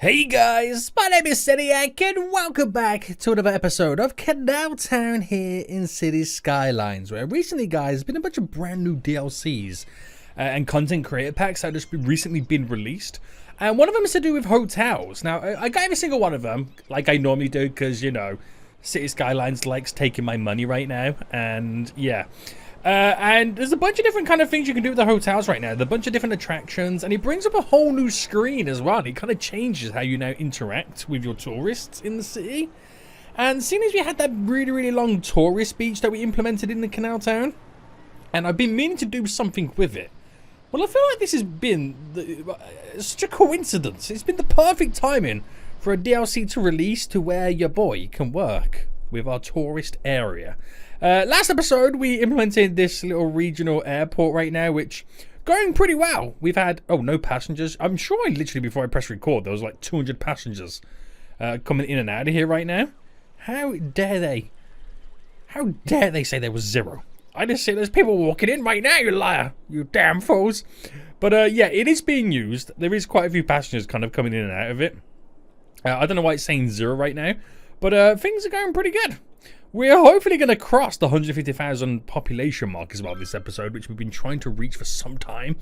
Hey guys, my name is Seniac and welcome back to another episode of CanalTown here in City Skylines, where recently guys, there's been a bunch of brand new DLCs and content creator packs that have just recently been released. And one of them is to do with hotels. Now, I got every single one of them, like I normally do, because, you know, City Skylines likes taking my money right now, and yeah. And there's a bunch of different kind of things you can do with the hotels right now. There's a bunch of different attractions, and he brings up a whole new screen as well. It kind of changes how you now interact with your tourists in the city. And seeing as we had that really long tourist beach that we implemented in the canal town, and I've been meaning to do something with it. Well, I feel like this has been such a coincidence. It's been the perfect timing for a DLC to release to where your boy can work with our tourist area. Last episode, we implemented this little regional airport right now, which going pretty well. We've had, no passengers. I'm sure literally before I press record, there was like 200 passengers coming in and out of here right now. How dare they? How dare they say there was zero? I just say there's people walking in right now, you liar. You damn fools. But yeah, it is being used. There is quite a few passengers kind of coming in and out of it. I don't know why it's saying zero right now. But things are going pretty good. We're hopefully going to cross the 150,000 population mark as well this episode, which we've been trying to reach for some time.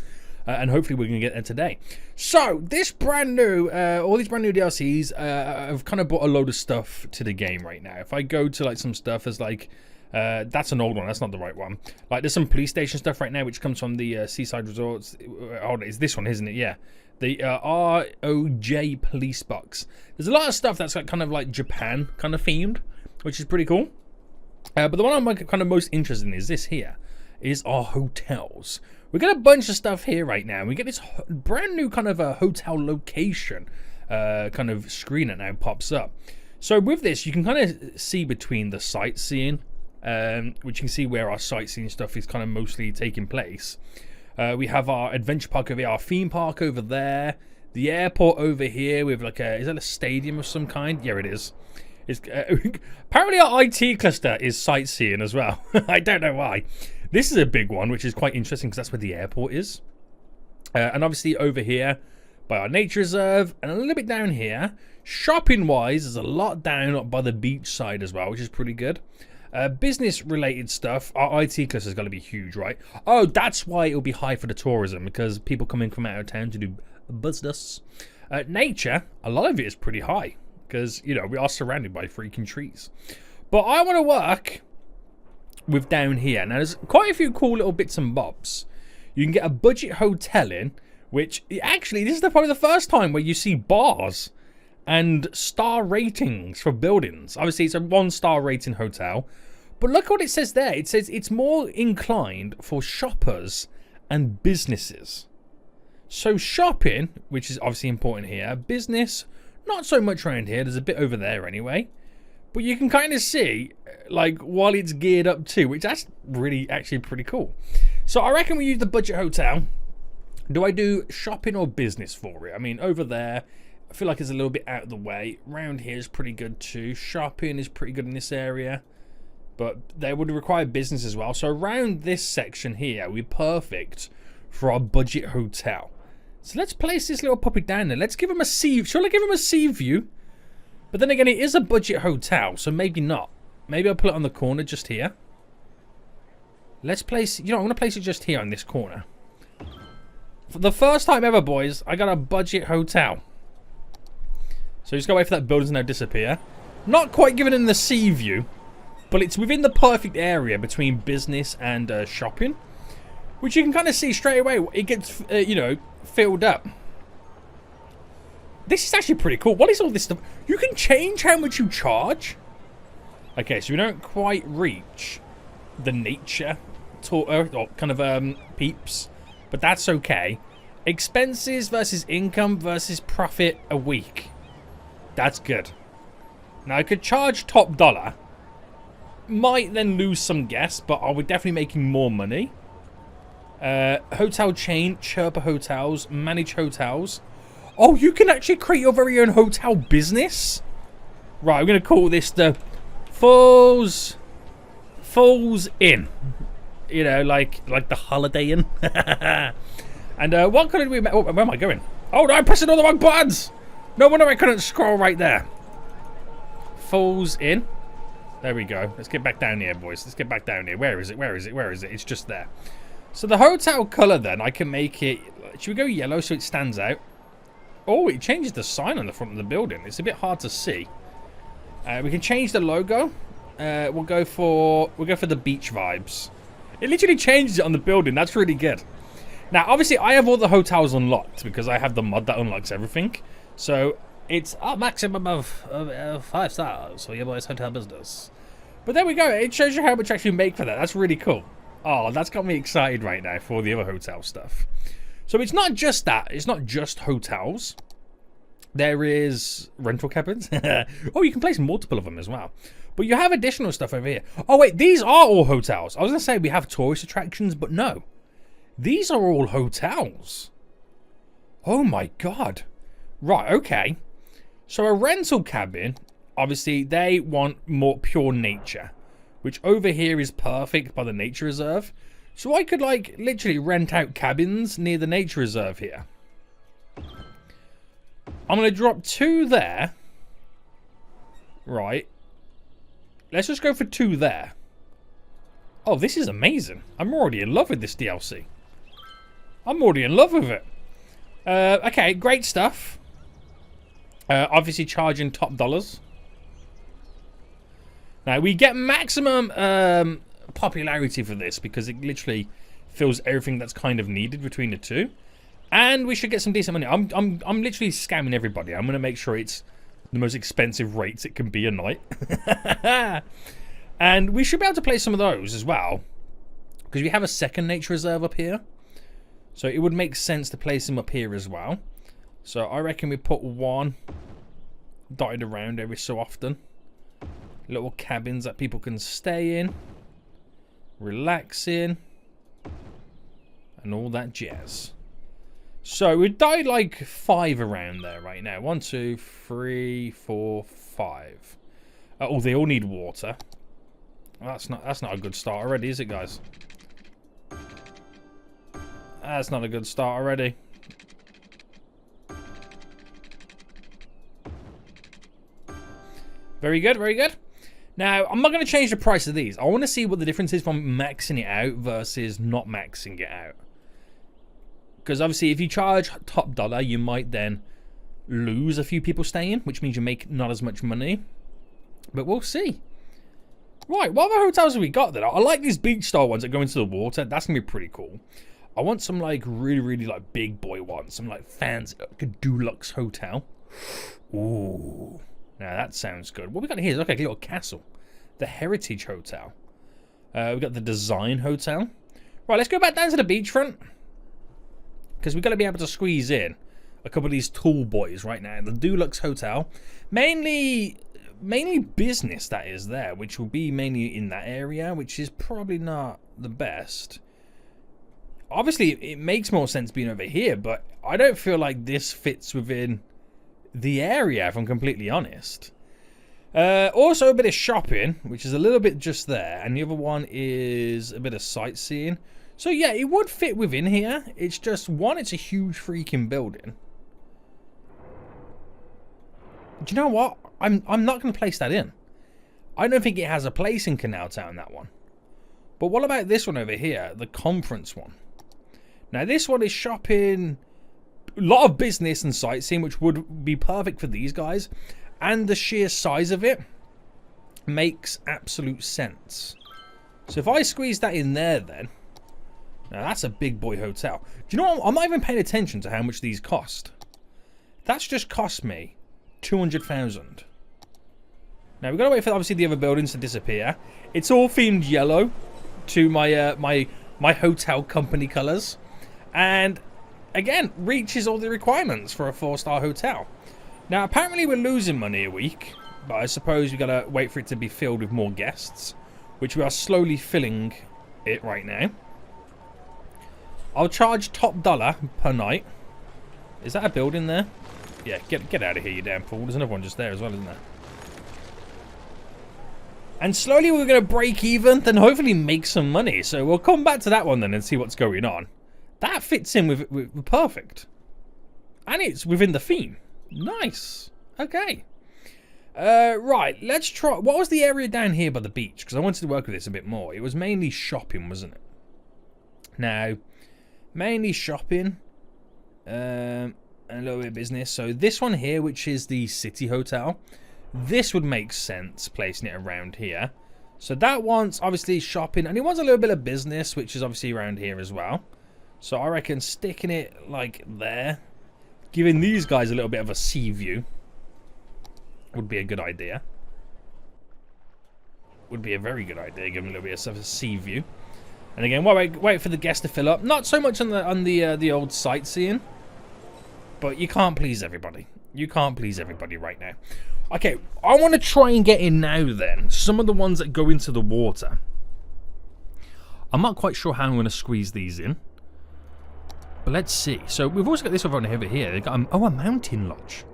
And hopefully we're going to get there today. So, this brand new, all these brand new DLCs have kind of brought a load of stuff to the game right now. If I go to like some stuff as like, that's an old one, that's not the right one. Like there's some police station stuff right now, which comes from the Seaside Resorts. Oh, it's this one, isn't it? Yeah. The ROJ police box. There's a lot of stuff that's like kind of like Japan kind of themed, which is pretty cool. But the one I'm like kind of most interested in is this here, is our hotels. We got a bunch of stuff here right now. We get this brand new kind of a hotel location kind of screen that now pops up. So with this, you can kind of see between the sightseeing, which you can see where our sightseeing stuff is kind of mostly taking place. We have our adventure park over here, our theme park over there, the airport over here with like is that a stadium of some kind? Yeah, it is. It's, apparently our IT cluster is sightseeing as well. I don't know why. This is a big one, which is quite interesting because that's where the airport is. And obviously over here by our nature reserve and a little bit down here, shopping wise, there's a lot down by the beach side as well, which is pretty good. Business related stuff, our IT cluster has got to be huge, right? Oh, that's why it'll be high for the tourism, because people coming from out of town to do business. Nature, a lot of it is pretty high because, you know, we are surrounded by freaking trees. But I want to work with down here. Now, there's quite a few cool little bits and bobs. You can get a budget hotel in, which actually, this is probably the first time where you see bars and star ratings for buildings. Obviously, it's a 1-star rating hotel. But look what it says there. It says it's more inclined for shoppers and businesses. So shopping, which is obviously important here. Business, not so much around here. There's a bit over there anyway. But you can kind of see, like, while it's geared up to, which that's really actually pretty cool. So I reckon we use the budget hotel. Do I do shopping or business for it? I mean, over there, I feel like it's a little bit out of the way. Around here is pretty good too. Shopping is pretty good in this area. But they would require business as well. So around this section here, we're perfect for our budget hotel. So let's place this little puppy down there. Let's give him a sea. Shall I give him a sea view? But then again, it is a budget hotel, so maybe not. Maybe I'll put it on the corner just here. Let's place, I'm going to place it just here in this corner. For the first time ever, boys, I got a budget hotel. So just gotta wait for that building to now disappear. Not quite giving him the sea view, but it's within the perfect area between business and shopping, which you can kind of see straight away. It gets, filled up. This is actually pretty cool. What is all this stuff? You can change how much you charge. Okay, so we don't quite reach the nature or kind of peeps, but that's okay. Expenses versus income versus profit a week. That's good. Now I could charge top dollar. Might then lose some guests, but are we definitely making more money? Hotel chain, Chirper Hotels, manage hotels. Oh, you can actually create your very own hotel business? Right, I'm going to call this the Falls Inn. You know, like the Holiday Inn. And what could we... Oh, where am I going? Oh, no, I'm pressing all the wrong buttons. No wonder I couldn't scroll right there. Falls in. There we go. Let's get back down here, boys. Let's get back down here. Where is it? Where is it? Where is it? It's just there. So the hotel color then, I can make it... Should we go yellow so it stands out? Oh, it changes the sign on the front of the building. It's a bit hard to see. We can change the logo. We'll go for the beach vibes. It literally changes it on the building. That's really good. Now, obviously, I have all the hotels unlocked because I have the mod that unlocks everything. So it's a maximum of 5 stars for your boy's hotel business. But there we go. It shows you how much you actually make for that. That's really cool. Oh, that's got me excited right now for the other hotel stuff. So it's not just that. It's not just hotels. There is rental cabins. Oh, you can place multiple of them as well. But you have additional stuff over here. Oh, wait. These are all hotels. I was going to say we have tourist attractions, but no. These are all hotels. Oh, my God. Right, okay. So a rental cabin, obviously, they want more pure nature. Which over here is perfect by the nature reserve. So I could, like, literally rent out cabins near the nature reserve here. I'm going to drop 2 there. Right. Let's just go for 2 there. Oh, this is amazing. I'm already in love with this DLC. I'm already in love with it. Okay, great stuff. Obviously charging top dollars. Now, we get maximum popularity for this because it literally fills everything that's kind of needed between the two. And we should get some decent money. I'm literally scamming everybody. I'm going to make sure it's the most expensive rates it can be a night. And we should be able to play some of those as well. Because we have a second nature reserve up here. So it would make sense to place them up here as well. So I reckon we put 1 dotted around every so often. Little cabins that people can stay in. Relax in. And all that jazz. So we dotted like 5 around there right now. 1, 2, 3, 4, 5. Oh, they all need water. That's not a good start already, is it, guys? That's not a good start already. Very good, very good. Now, I'm not going to change the price of these. I want to see what the difference is from maxing it out versus not maxing it out. Because obviously, if you charge top dollar, you might then lose a few people staying, which means you make not as much money. But we'll see. Right, what other hotels have we got then? I like these beach style ones that go into the water. That's going to be pretty cool. I want some like really like big boy ones. Some like fancy, like a deluxe hotel. Ooh. Now that sounds good. What we got here is like a little castle. The Heritage Hotel. We've got the Design Hotel. Right, let's go back down to the beachfront. Because we've got to be able to squeeze in a couple of these tall boys right now. The Deluxe Hotel. Mainly business that is there. Which will be mainly in that area. Which is probably not the best. Obviously, it makes more sense being over here. But I don't feel like this fits within the area, if I'm completely honest. Also a bit of shopping, which is a little bit just there, and the other one is a bit of sightseeing. So yeah, it would fit within here. It's just one, it's a huge freaking building. Do you know what? I'm not going to place that in. I don't think it has a place in CanalTown, that one. But what about this one over here, the conference one? Now this one is shopping. A lot of business and sightseeing, which would be perfect for these guys. And the sheer size of it makes absolute sense. So if I squeeze that in there then. Now that's a big boy hotel. Do you know what? I'm not even paying attention to how much these cost. That's just cost me 200,000. Now we've got to wait for obviously the other buildings to disappear. It's all themed yellow to my my hotel company colours. And again, reaches all the requirements for a 4-star hotel. Now, apparently we're losing money a week, but I suppose we've got to wait for it to be filled with more guests, which we are slowly filling it right now. I'll charge top dollar per night. Is that a building there? Yeah, get out of here, you damn fool. There's another one just there as well, isn't there? And slowly we're going to break even, then hopefully make some money. So we'll come back to that one then and see what's going on. That fits in with perfect. And it's within the theme. Nice. Okay. Right, let's try... What was the area down here by the beach? Because I wanted to work with this a bit more. It was mainly shopping, wasn't it? Now, mainly shopping. And a little bit of business. So this one here, which is the City Hotel. This would make sense, placing it around here. So that wants, obviously, shopping. And it wants a little bit of business, which is obviously around here as well. So I reckon sticking it, like, there. Giving these guys a little bit of a sea view. Would be a good idea. Would be a very good idea. Give them a little bit of a sea view. And again, wait for the guests to fill up. Not so much on the old sightseeing, but you can't please everybody. You can't please everybody right now. Okay, I want to try and get in now. Then some of the ones that go into the water. I'm not quite sure how I'm going to squeeze these in, but let's see. So we've also got this one over here. They've got a mountain lodge.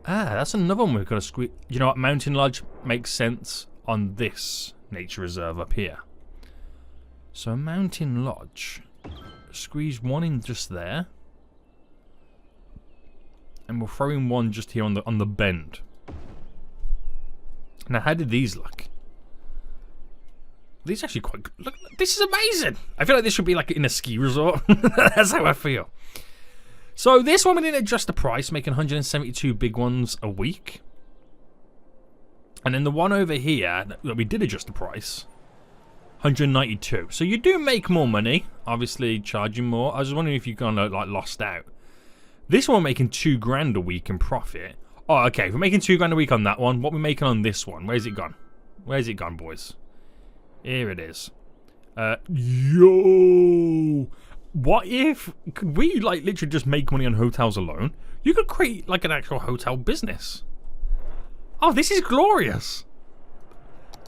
Ah, that's another one we've got to squeeze. You know what? Mountain lodge makes sense on this nature reserve up here. So a mountain lodge. Squeeze one in just there. And we'll throw in one just here on the bend. Now, how did these look? These are actually quite good. Look, this is amazing. I feel like this should be like in a ski resort. That's how I feel. So this one we didn't adjust the price, making 172 big ones a week. And then the one over here that we did adjust the price, 192. So you do make more money, obviously charging more. I was wondering if you kind of like lost out. This one making $2,000 a week in profit. Oh, okay. If we're making $2,000 a week on that one, what we're making on this one? Where's it gone? Where's it gone, boys? Here it is. Yo! What if... Could we, like, literally just make money on hotels alone? You could create, like, an actual hotel business. Oh, this is glorious.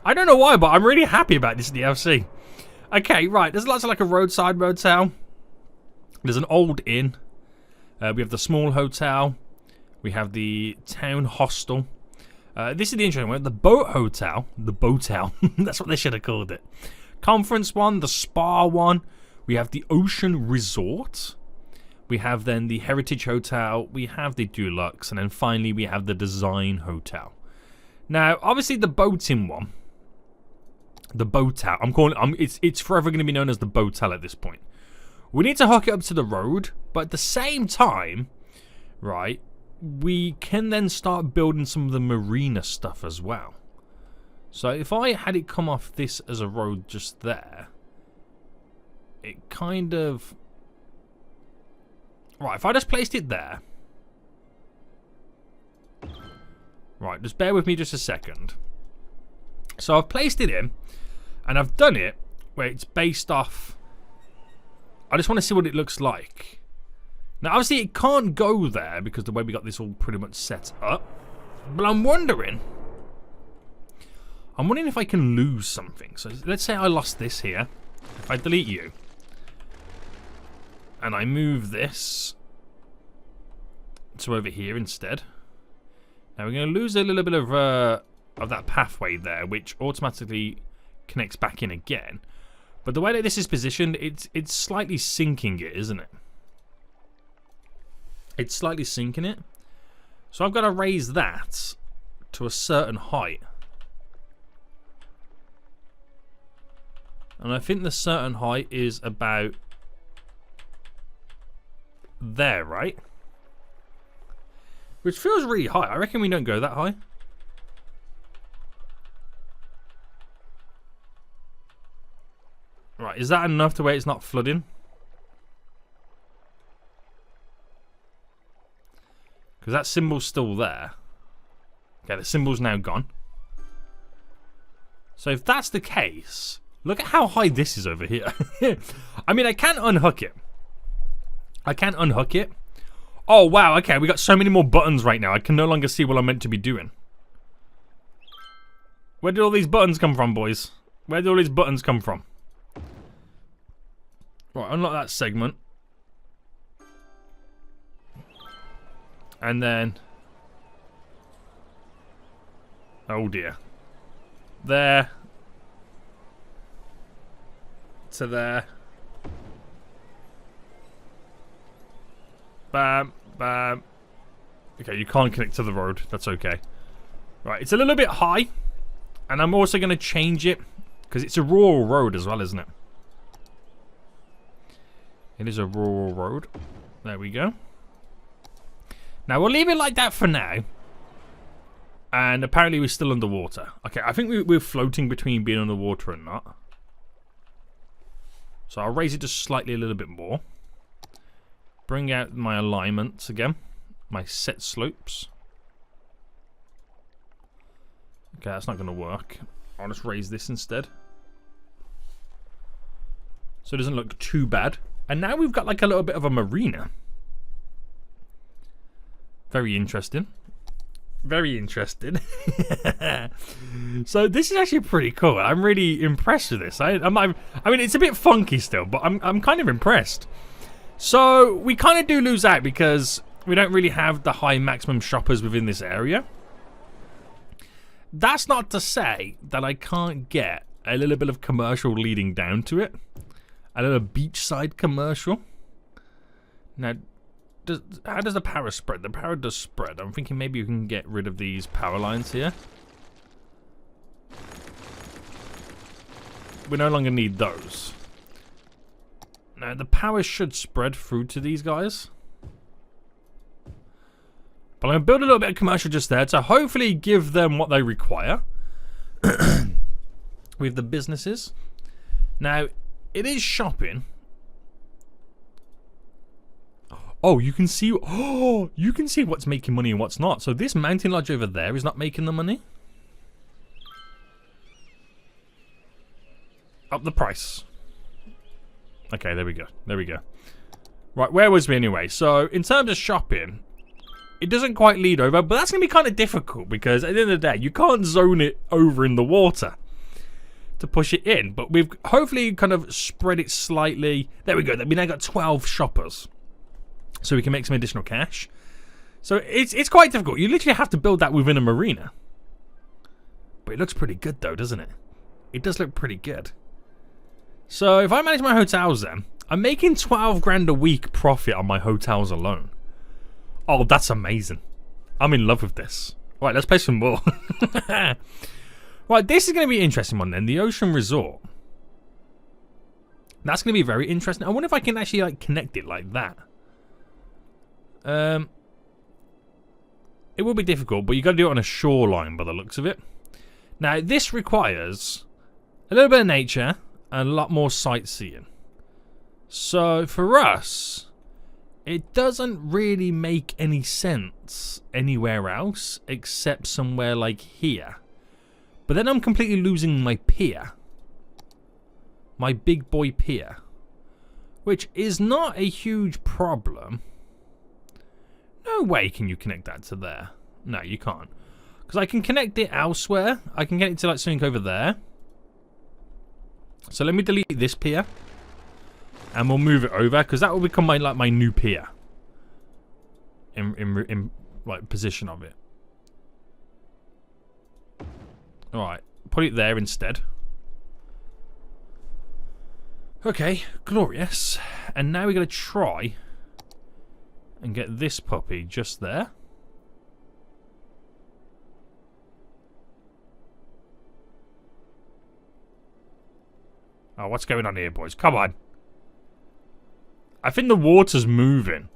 I don't know why, but I'm really happy about this DLC. Okay, right. There's lots of, like, a roadside motel. There's an old inn. We have the small hotel. We have the town hostel. This is the interesting one. The boat hotel. The boatel. That's what they should have called it. Conference one. The spa one. We have the ocean resort. We have then the heritage hotel. We have the deluxe. And then finally we have the design hotel. Now, obviously the boating one. The boatel. I'm calling it. It's forever going to be known as the boatel at this point. We need to hook it up to the road, but at the same time, right, we can then start building some of the marina stuff as well. So if I had it come off this as a road just there, it kind of... Right, if I just placed it there... Right, just bear with me just a second. So I've placed it in, and I've done it where it's based off... I just want to see what it looks like. Now, obviously, it can't go there because the way we got this all pretty much set up. But I'm wondering if I can lose something. So let's say I lost this here. If I delete you. And I move this to over here instead. Now, we're going to lose a little bit of that pathway there, which automatically connects back in again. But the way that this is positioned, it's slightly sinking it, isn't it? It's slightly sinking it. So I've got to raise that to a certain height. And I think the certain height is about there, right? Which feels really high. I reckon we don't go that high. Right, is that enough to where it's not flooding? Because that symbol's still there. Okay, the symbol's now gone. So if that's the case, look at how high this is over here. I mean, I can unhook it. I can unhook it. Oh, wow, okay, we got so many more buttons right now. I can no longer see what I'm meant to be doing. Where did all these buttons come from, boys? Where did all these buttons come from? Right, unlock that segment. And then... Oh dear. There. To there. Bam, bam. Okay, you can't connect to the road. That's okay. Right, it's a little bit high. And I'm also going to change it. Because it's a rural road as well, isn't it? It is a rural road. There we go. Now, we'll leave it like that for now. And apparently we're still underwater. Okay, I think we're floating between being underwater and not. So I'll raise it just slightly a little bit more. Bring out my alignments again. My set slopes. Okay, that's not going to work. I'll just raise this instead. So it doesn't look too bad. And now we've got like a little bit of a marina. Very interesting. Very interesting. So this is actually pretty cool. I'm really impressed with this. I mean, it's a bit funky still, but I'm kind of impressed. So we kind of do lose out because we don't really have the high maximum shoppers within this area. That's not to say that I can't get a little bit of commercial leading down to it. A little beachside commercial. Now, how does the power spread? The power does spread. I'm thinking maybe you can get rid of these power lines here. We no longer need those. Now, the power should spread through to these guys. But I'm going to build a little bit of commercial just there to hopefully give them what they require. With the businesses. Now, it is shopping. Oh, you can see. Oh, you can see what's making money and what's not. So this mountain lodge over there is not making the money. Up the price. Okay, there we go. There we go. Right, where was we anyway? So in terms of shopping, it doesn't quite lead over, but that's gonna be kind of difficult because at the end of the day, you can't zone it over in the water to push it in. But we've hopefully kind of spread it slightly. There we go. We now got 12 shoppers. So we can make some additional cash. So it's quite difficult. You literally have to build that within a marina. But it looks pretty good though, doesn't it? It does look pretty good. So if I manage my hotels then, I'm making 12 grand a week profit on my hotels alone. Oh, that's amazing. I'm in love with this. Right, let's play some more. Right, this is going to be an interesting one then. The Ocean Resort. That's going to be very interesting. I wonder if I can actually like connect it like that. It will be difficult, but you got to do it on a shoreline by the looks of it. Now, this requires a little bit of nature and a lot more sightseeing. So, for us, it doesn't really make any sense anywhere else except somewhere like here. But then I'm completely losing my pier. My big boy pier. Which is not a huge problem. No way can you connect that to there. No, you can't. Because I can connect it elsewhere. I can get it to like something over there. So let me delete this pier. And we'll move it over. Because that will become my like my new pier. In like position of it. Alright. Put it there instead. Okay. Glorious. And now we're going to try and get this puppy just there. Oh, what's going on here, boys? Come on. I think the water's moving.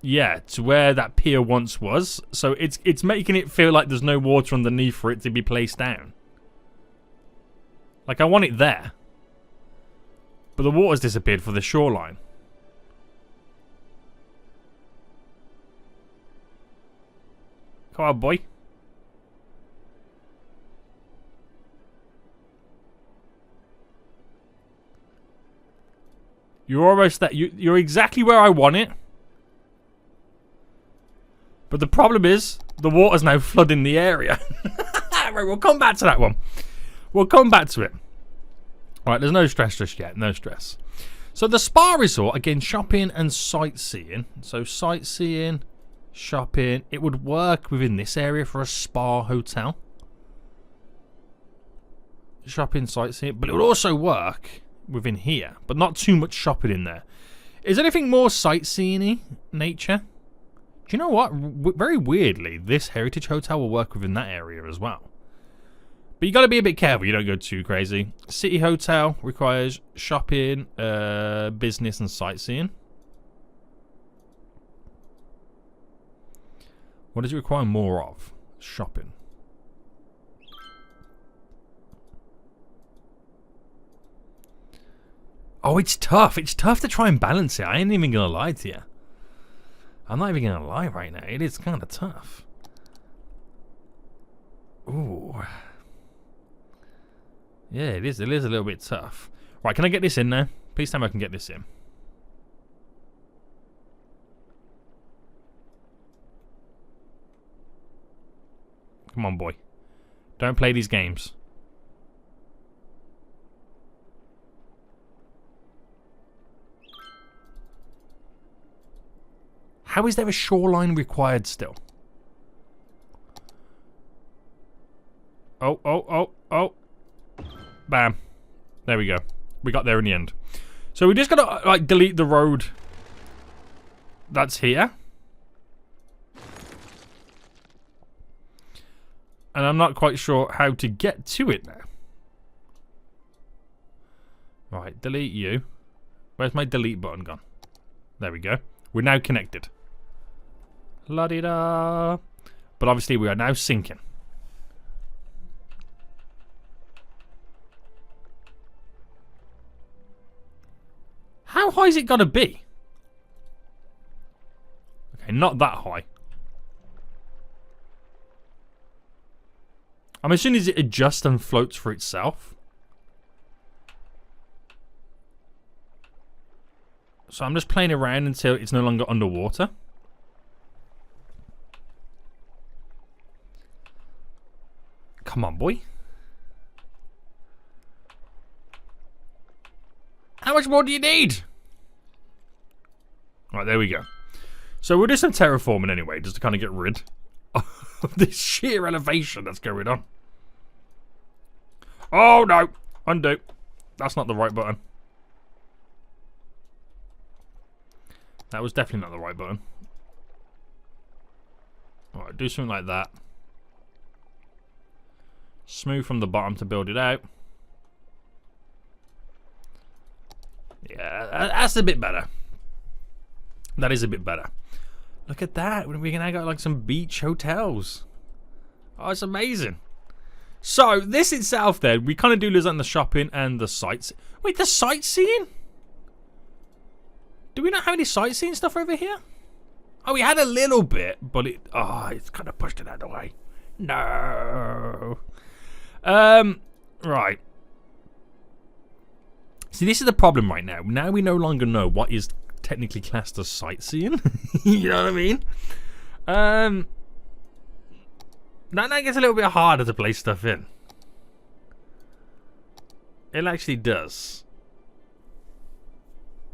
Yeah, to where that pier once was. So it's making it feel like there's no water underneath for it to be placed down. Like, I want it there. But the water's disappeared for the shoreline. Come on, boy. You're almost there. You're exactly where I want it. But the problem is, the water's now flooding the area. Right, we'll come back to that one. We'll come back to it. Right, there's no stress just yet. No stress. So the spa resort, again, shopping and sightseeing. So sightseeing, shopping. It would work within this area for a spa hotel. Shopping, sightseeing. But it would also work within here. But not too much shopping in there. Is anything more sightseeing-y nature? Do you know what? Very weirdly, this heritage hotel will work within that area as well. But you got to be a bit careful. You don't go too crazy. City hotel requires shopping, business, and sightseeing. What does it require more of? Shopping. Oh, it's tough. It's tough to try and balance it. I ain't even going to lie to you. I'm not even going to lie right now. It is kind of tough. Ooh. Yeah, it is. It is a little bit tough. Right, can I get this in now? Please tell me I can get this in. Come on, boy. Don't play these games. How is there a shoreline required still? Oh, oh, oh, oh. Bam. There we go. We got there in the end. So we just gotta, like, delete the road that's here. And I'm not quite sure how to get to it now. Right, delete you. Where's my delete button gone? There we go. We're now connected. La-di-da. But obviously we are now sinking. How high is it got to be? Okay, not that high. I'm assuming it adjusts and floats for itself. So I'm just playing around until it's no longer underwater. Come on, boy. How much more do you need? Right, there we go. So we'll do some terraforming anyway, just to kind of get rid of this sheer elevation that's going on. Oh, no. Undo. That's not the right button. That was definitely not the right button. Alright, do something like that. Smooth from the bottom to build it out. Yeah, that's a bit better. That is a bit better. Look at that. We can now got like some beach hotels. Oh, it's amazing. So, this itself then, we kind of do lose on the shopping and the sights. Wait, the sightseeing? Do we not have any sightseeing stuff over here? Oh, we had a little bit, but it's kind of pushed it out of the way. No. Right. See, this is the problem right now. Now we no longer know what is technically classed as sightseeing. You know what I mean? That gets a little bit harder to place stuff in. It actually does.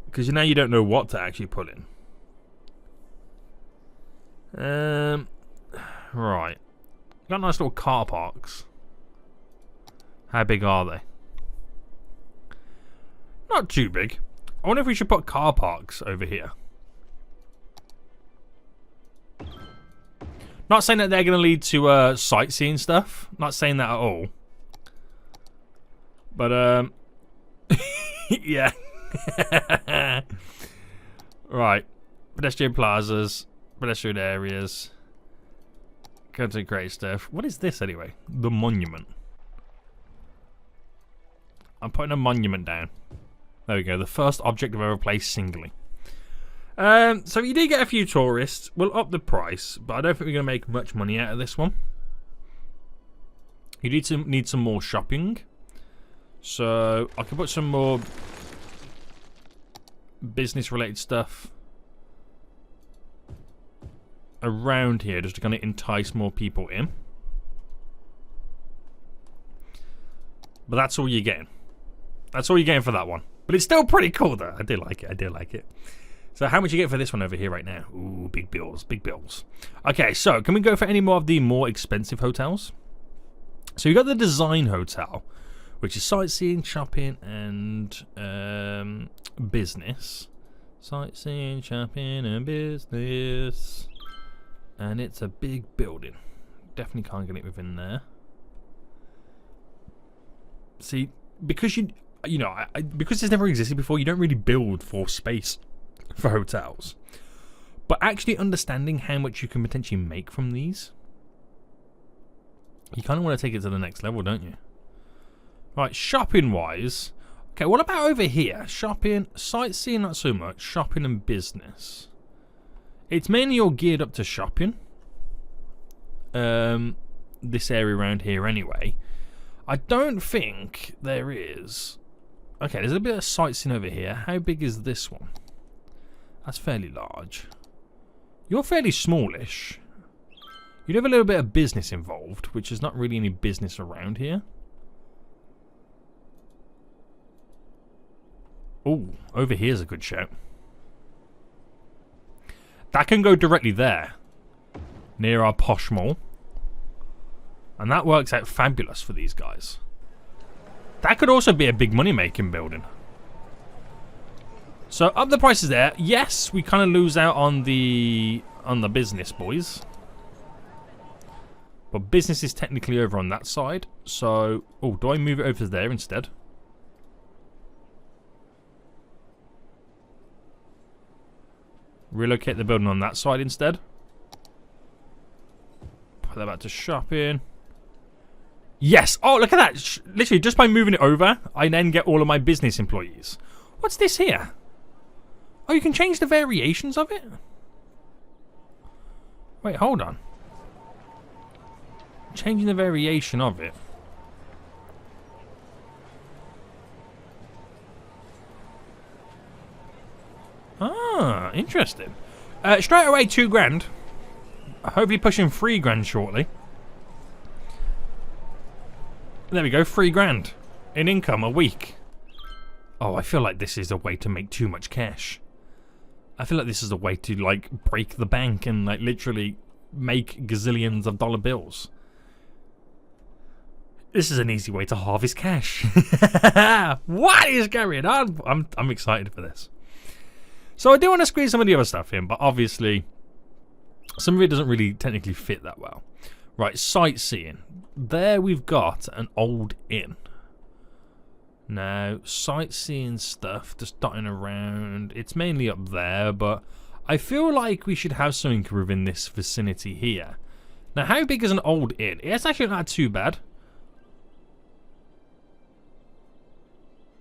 Because now you don't know what to actually put in. Right. Got nice little car parks. How big are they? Not too big. I wonder if we should put car parks over here. Not saying that they're going to lead to sightseeing stuff. Not saying that at all. But, yeah. Right. Pedestrian plazas. Pedestrian areas. Content create stuff. What is this anyway? The monument. I'm putting a monument down. There we go. The first object I've ever placed singly. So you do get a few tourists. We'll up the price, but I don't think we're going to make much money out of this one. You need some more shopping. So I can put some more business-related stuff around here just to kind of entice more people in. But that's all you're getting. That's all you're getting for that one. But it's still pretty cool though. I do like it. I do like it. So how much you get for this one over here right now? Ooh, big bills. Big bills. Okay, so can we go for any more of the more expensive hotels? So you got the design hotel, which is sightseeing, shopping, and business. Sightseeing, shopping, and business. And it's a big building. Definitely can't get it within there. See, because because this never existed before, you don't really build for space for hotels. But actually understanding how much you can potentially make from these, you kind of want to take it to the next level, don't you? Right, shopping-wise. Okay, what about over here? Shopping, sightseeing, not so much. Shopping and business. It's mainly all geared up to shopping. This area around here anyway. I don't think there is. Okay, there's a bit of sightseeing over here. How big is this one? That's fairly large. You're fairly smallish. You'd have a little bit of business involved, which is not really any business around here. Oh, over here's a good shout. That can go directly there, near our posh mall. And that works out fabulous for these guys. That could also be a big money-making building. So up the prices there. Yes, we kind of lose out on the business, boys. But business is technically over on that side. So, oh, do I move it over to there instead? Relocate the building on that side instead. Put that back to shopping. Yes! Oh, look at that! Literally, just by moving it over, I then get all of my business employees. What's this here? Oh, you can change the variations of it? Wait, hold on. Changing the variation of it. Ah, interesting. Straight away, 2 grand. Hopefully pushing 3 grand shortly. There we go, 3 grand in income a week. Oh, I feel like this is a way to make too much cash. I feel like this is a way to, like, break the bank and, like, literally make gazillions of dollar bills. This is an easy way to harvest cash. What is going on? I'm excited for this. So I do want to squeeze some of the other stuff in, but obviously some of it doesn't really technically fit that well. Right, sightseeing. There we've got an old inn. Now, sightseeing stuff, just dotting around. It's mainly up there, but I feel like we should have something within this vicinity here. Now, how big is an old inn? It's actually not too bad.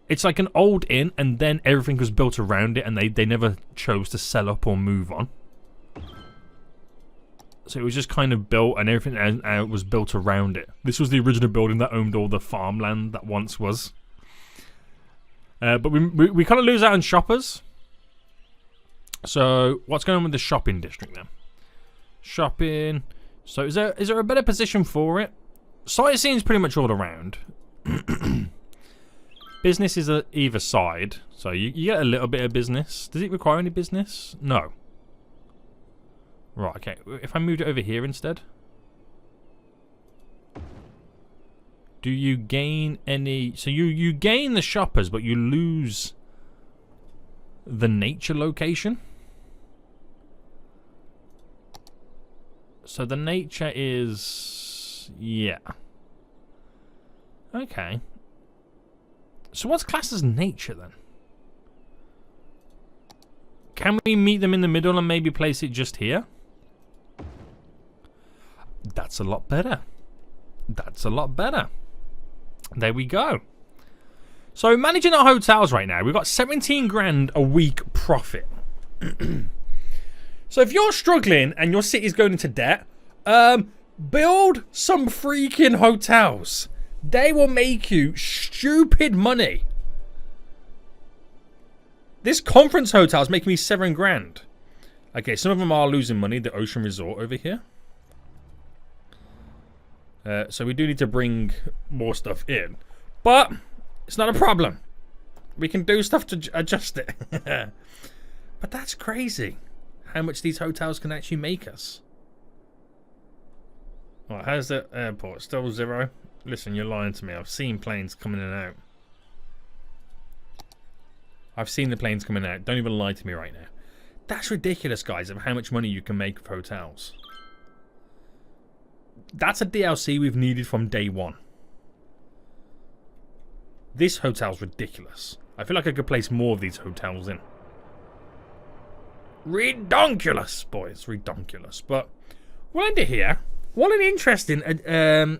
It's like an old inn, and then everything was built around it, and they never chose to sell up or move on. So it was just kind of built, and everything was built around it. This was the original building that owned all the farmland that once was. But we kind of lose out on shoppers. So what's going on with the shopping district then? Shopping. So is there a better position for it? Sightseeing is pretty much all around. Business is either side, so you get a little bit of business. Does it require any business? No. Right, okay. If I moved it over here instead. Do you gain any... So you gain the shoppers, but you lose the nature location. So the nature is... Yeah. Okay. So what's classed as nature then? Can we meet them in the middle and maybe place it just here? That's a lot better. That's a lot better. There we go. So managing our hotels right now, we've got 17 grand a week profit. So if you're struggling and your city's going into debt, build some freaking hotels. They will make you stupid money. This conference hotel is making me 7 grand. Okay, some of them are losing money. The Ocean Resort over here. So we do need to bring more stuff in. But it's not a problem. We can do stuff to adjust it. But that's crazy. How much these hotels can actually make us. Right, how's the airport? Still 0? Listen, you're lying to me. I've seen planes coming in and out. I've seen the planes coming out. Don't even lie to me right now. That's ridiculous, guys, of how much money you can make with hotels. that's a DLC we've needed from day one. This hotel's ridiculous. I feel like I could place more of these hotels in. Redonkulous, boys, redonkulous. But we'll end it here. What an interesting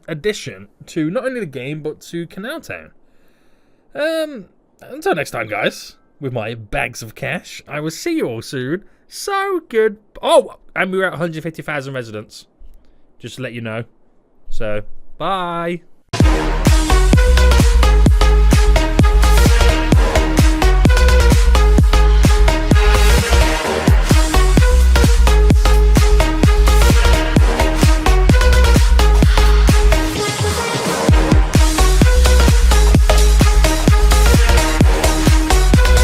addition to not only the game but to CanalTown. Until next time, guys. With my bags of cash, I will see you all soon. So good. Oh, and we were at 150,000 residents. Just to let you know. So, bye.